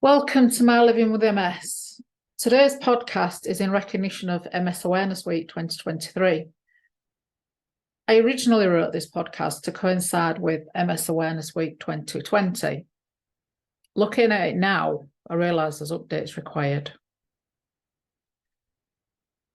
Welcome to My Living with MS. Today's podcast is in recognition of MS Awareness Week 2023. I originally wrote this podcast to coincide with MS Awareness Week 2020. Looking at it now, I realise there's updates required.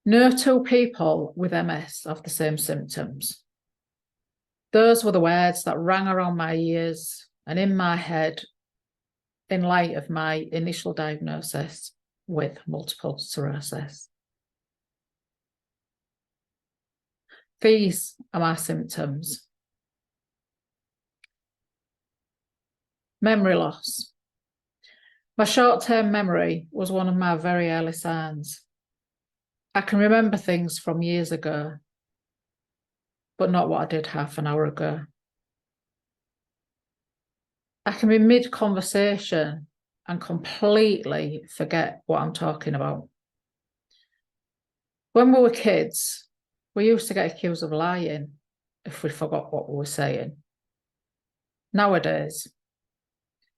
No two people with MS have the same symptoms. Those were the words that rang around my ears and in my head in light of my initial diagnosis with multiple sclerosis. These are my symptoms. Memory loss. My short-term memory was one of my very early signs. I can remember things from years ago, but not what I did half an hour ago. I can be mid-conversation and completely forget what I'm talking about. When we were kids, we used to get accused of lying if we forgot what we were saying. Nowadays,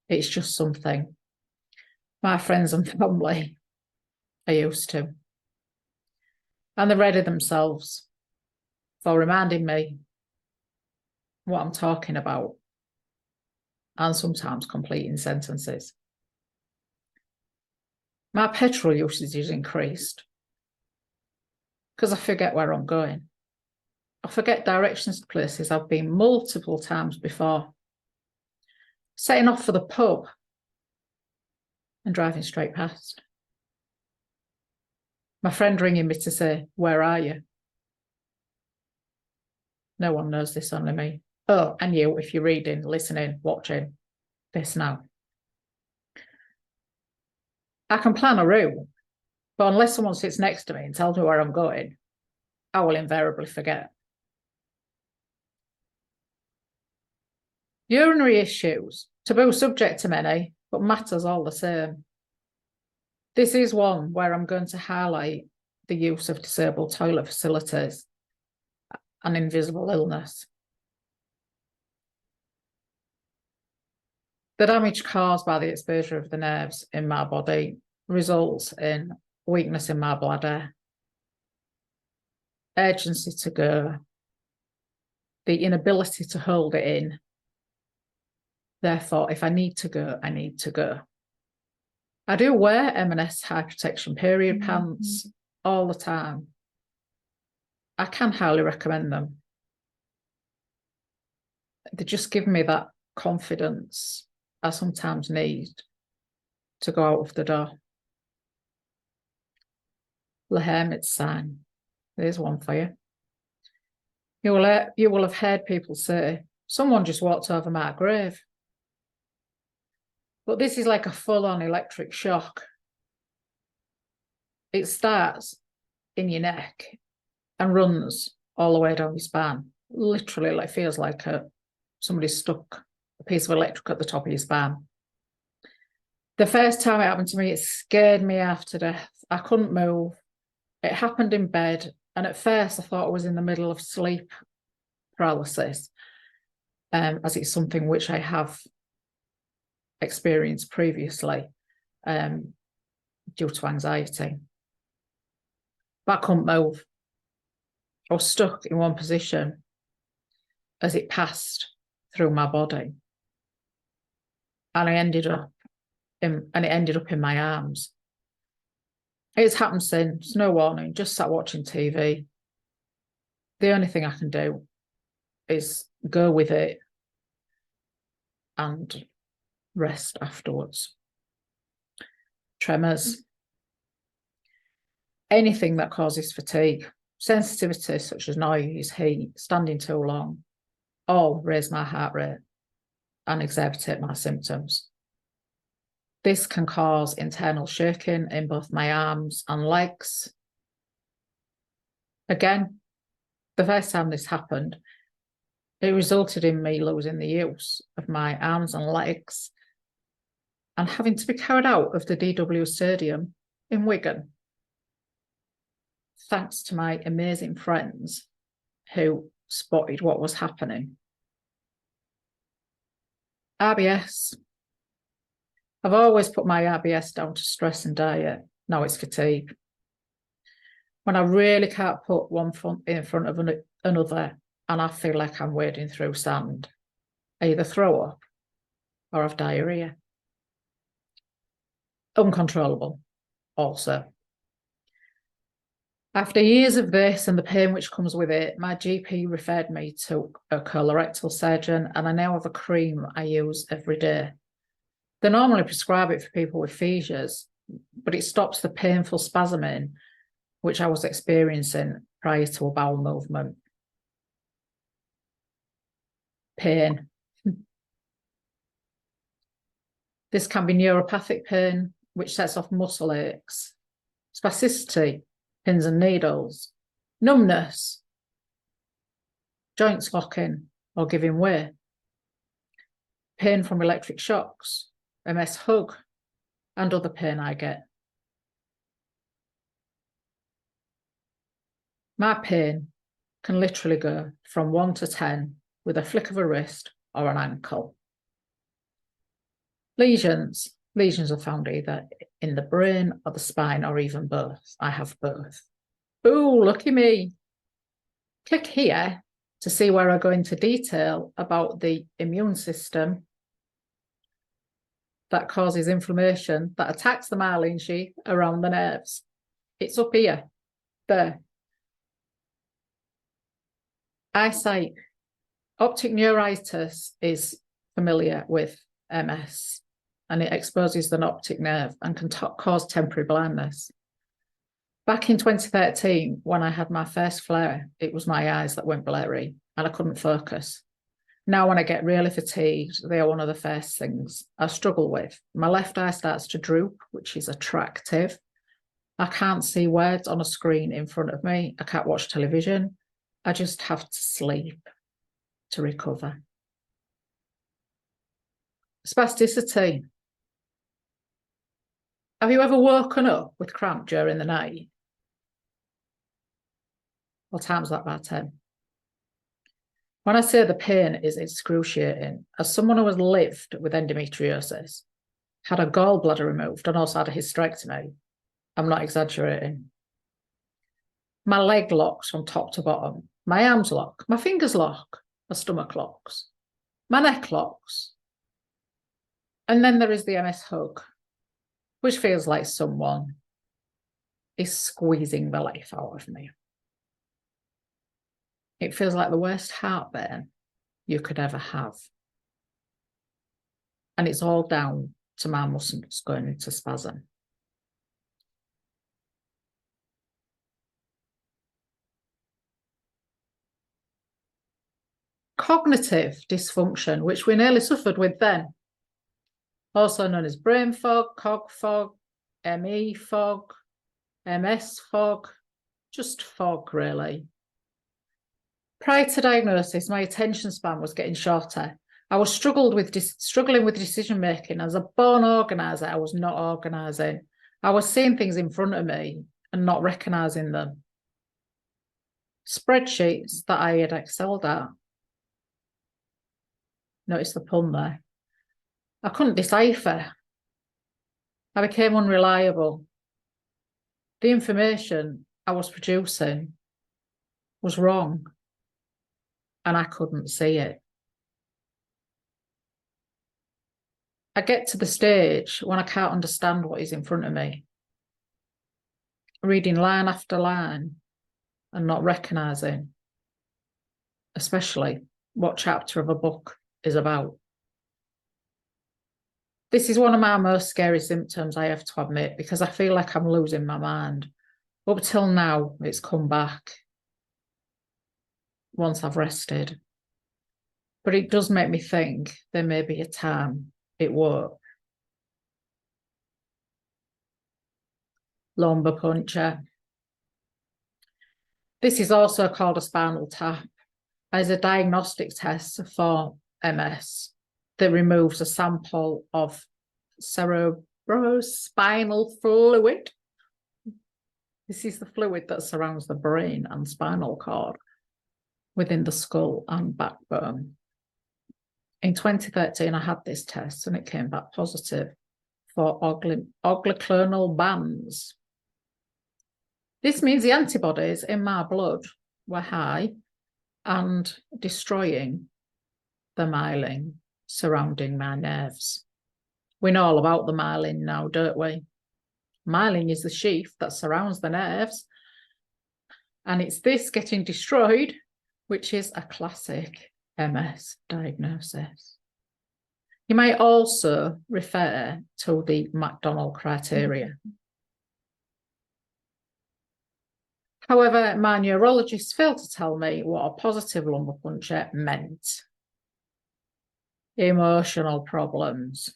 it's just something my friends and family are used to. And they're ready themselves for reminding me what I'm talking about, and sometimes completing sentences. My petrol usage is increased because I forget where I'm going. I forget directions to places I've been multiple times before. Setting off for the pub and driving straight past. My friend ringing me to say, "Where are you?" No one knows this, only me. Oh, and you, if you're reading, listening, watching this now. I can plan a route, but unless someone sits next to me and tells me where I'm going, I will invariably forget. Urinary issues, taboo subject to many, but matters all the same. This is one where I'm going to highlight the use of disabled toilet facilities and invisible illness. The damage caused by the exposure of the nerves in my body results in weakness in my bladder, urgency to go, the inability to hold it in. Therefore, if I need to go, I need to go. I do wear M&S high protection period pants all the time. I can highly recommend them. They just give me that confidence I sometimes need to go out of the door. The hermit sign. There's one for you. You will have heard people say, "Someone just walked over my grave." But this is like a full-on electric shock. It starts in your neck and runs all the way down your spine. Literally, like feels like somebody stuck a piece of electric at the top of your spine. The first time it happened to me, it scared me half to death. I couldn't move. It happened in bed, and at first I thought I was in the middle of sleep paralysis, as it's something which I have experienced previously due to anxiety. But I couldn't move. I was stuck in one position as it passed through my body, and it ended up in my arms. It's happened since, no warning, just sat watching TV. The only thing I can do is go with it and rest afterwards. Tremors. Anything that causes fatigue, sensitivity such as noise, heat, standing too long, all raise my heart rate and exacerbate my symptoms. This can cause internal shaking in both my arms and legs. Again, the first time this happened, it resulted in me losing the use of my arms and legs and having to be carried out of the DW Stadium in Wigan. Thanks to my amazing friends who spotted what was happening. RBS. I've always put my IBS down to stress and diet. Now it's fatigue. When I really can't put one foot in front of another and I feel like I'm wading through sand, I either throw up or have diarrhea. Uncontrollable also. After years of this and the pain which comes with it, my GP referred me to a colorectal surgeon, and I now have a cream I use every day. They normally prescribe it for people with seizures, but it stops the painful spasming which I was experiencing prior to a bowel movement. Pain. This can be neuropathic pain, which sets off muscle aches, spasticity, pins and needles, numbness, joints locking or giving way, pain from electric shocks, MS hug, and other pain I get. My pain can literally go from 1 to 10 with a flick of a wrist or an ankle. Lesions are found either in the brain or the spine or even both. I have both. Ooh, lucky me. Click here to see where I go into detail about the immune system that causes inflammation that attacks the myelin sheath around the nerves. It's up here, there. Eyesight. Optic neuritis is familiar with MS, and it exposes the optic nerve and can cause temporary blindness. Back in 2013, when I had my first flare, it was my eyes that went blurry and I couldn't focus. Now, when I get really fatigued, they are one of the first things I struggle with. My left eye starts to droop, which is attractive. I can't see words on a screen in front of me. I can't watch television. I just have to sleep to recover. Spasticity. Have you ever woken up with cramp during the night? Well, times that by 10. When I say the pain is excruciating, as someone who has lived with endometriosis, had a gallbladder removed and also had a hysterectomy, I'm not exaggerating. My leg locks from top to bottom. My arms lock. My fingers lock. My stomach locks. My neck locks. And then there is the MS hug, which feels like someone is squeezing the life out of me. It feels like the worst heartburn you could ever have. And it's all down to my muscles going into spasm. Cognitive dysfunction, which we nearly suffered with then, also known as brain fog, cog fog, ME fog, MS fog, just fog really. Prior to diagnosis, my attention span was getting shorter. I was struggling with decision making. As a born organizer, I was not organizing. I was seeing things in front of me and not recognizing them. Spreadsheets that I had excelled at. Notice the pun there. I couldn't decipher. I became unreliable. The information I was producing was wrong, and I couldn't see it. I get to the stage when I can't understand what is in front of me, reading line after line and not recognizing, especially what chapter of a book is about. This is one of my most scary symptoms, I have to admit, because I feel like I'm losing my mind. Up till now, it's come back once I've rested. But it does make me think there may be a time it won't. Lumbar puncture. This is also called a spinal tap, as a diagnostic test for MS that removes a sample of cerebrospinal fluid. This is the fluid that surrounds the brain and spinal cord within the skull and backbone. In 2013, I had this test and it came back positive. for oligoclonal bands. This means the antibodies in my blood were high and destroying the myelin surrounding my nerves. We know all about the myelin now, don't we? Myelin is the sheath that surrounds the nerves, and it's this getting destroyed, which is a classic MS diagnosis. You might also refer to the McDonald criteria. However, my neurologist failed to tell me what a positive lumbar puncture meant. Emotional problems.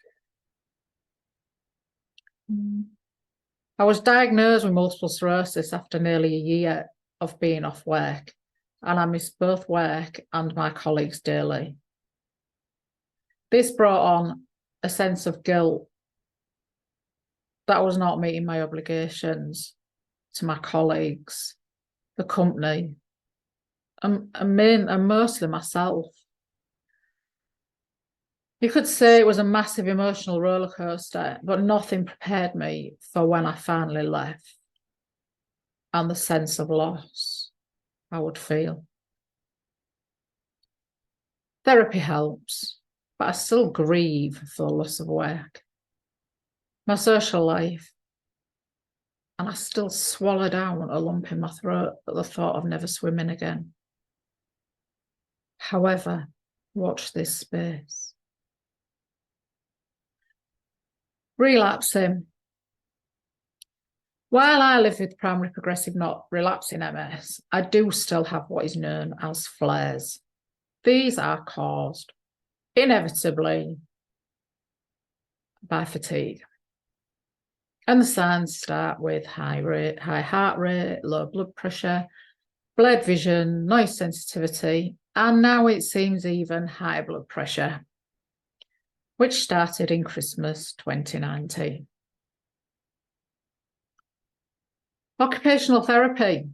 I was diagnosed with multiple sclerosis after nearly a year of being off work, and I missed both work and my colleagues dearly. This brought on a sense of guilt that I was not meeting my obligations to my colleagues, the company, and mostly myself. You could say it was a massive emotional roller coaster, but nothing prepared me for when I finally left and the sense of loss I would feel. Therapy helps, but I still grieve for the loss of work, my social life, and I still swallow down a lump in my throat at the thought of never swimming again. However, watch this space. Relapsing. While I live with primary progressive not relapsing MS, I do still have what is known as flares. These are caused inevitably by fatigue. And the signs start with high heart rate, low blood pressure, blurred vision, noise sensitivity, and now it seems even high blood pressure, which started in Christmas 2019. Occupational therapy.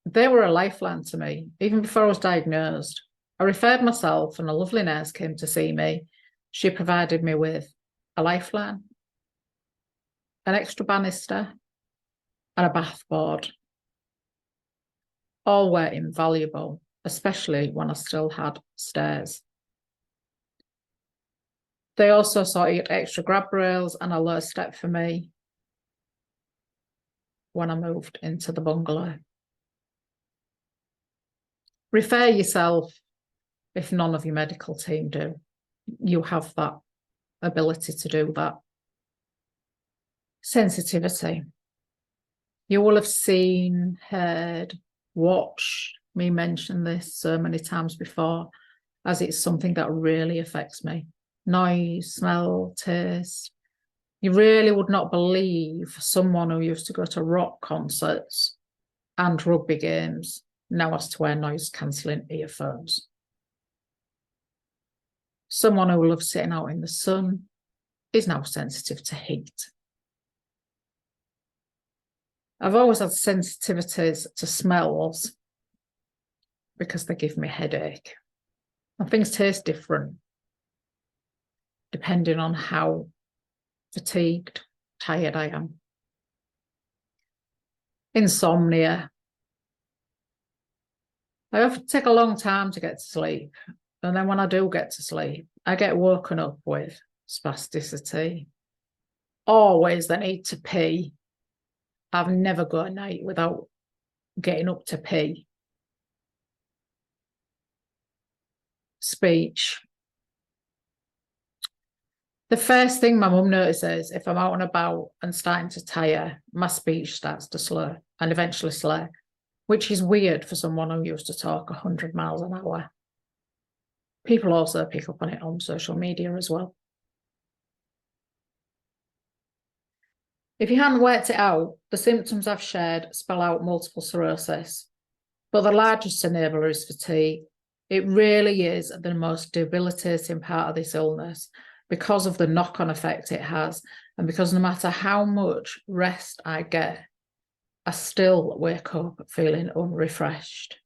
They were a lifeline to me, even before I was diagnosed. I referred myself and a lovely nurse came to see me. She provided me with a lifeline, an extra banister, and a bath board. All were invaluable, especially when I still had stairs. They also sorted extra grab rails and a low step for me when I moved into the bungalow. Refer yourself if none of your medical team do. You have that ability to do that. Sensitivity. You will have seen, heard, watched me mention this so many times before, as it's something that really affects me. Noise, smell, taste. You really would not believe someone who used to go to rock concerts and rugby games now has to wear noise-cancelling earphones. Someone who loves sitting out in the sun is now sensitive to heat. I've always had sensitivities to smells because they give me a headache. And things taste different depending on how fatigued, tired I am. Insomnia. I often take a long time to get to sleep. And then when I do get to sleep, I get woken up with spasticity. Always the need to pee. I've never got a night without getting up to pee. Speech. The first thing my mum notices if I'm out and about and starting to tire, my speech starts to slow and eventually slur, which is weird for someone who used to talk 100 miles an hour. People also pick up on it on social media as well. If you hadn't worked it out, the symptoms I've shared spell out multiple sclerosis, but the largest enabler is fatigue. It really is the most debilitating part of this illness because of the knock-on effect it has, and because no matter how much rest I get, I still wake up feeling unrefreshed.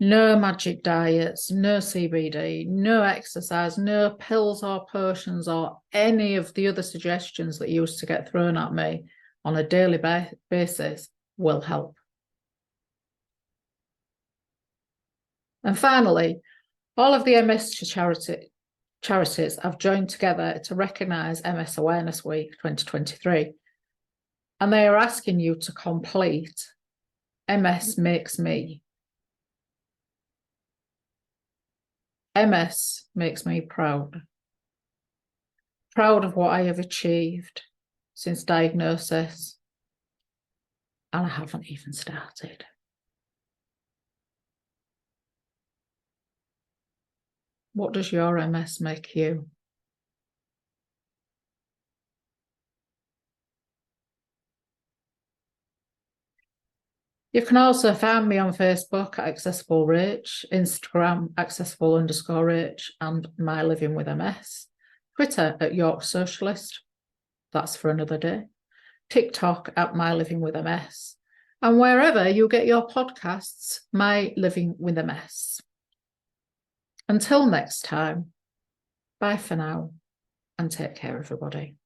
No magic diets, no CBD, no exercise, no pills or potions or any of the other suggestions that used to get thrown at me on a daily basis will help. And finally, all of the MS charities have joined together to recognise MS Awareness Week 2023. And they are asking you to complete MS Makes Me. MS makes me proud. Proud of what I have achieved since diagnosis. And I haven't even started. What does your MS make you? You can also find me on Facebook at Accessible Rach, Instagram accessible_Rach, and My Living with MS, Twitter at York Socialist, that's for another day, TikTok at My Living with MS, and wherever you get your podcasts, My Living with MS. Until next time, bye for now, and take care, everybody.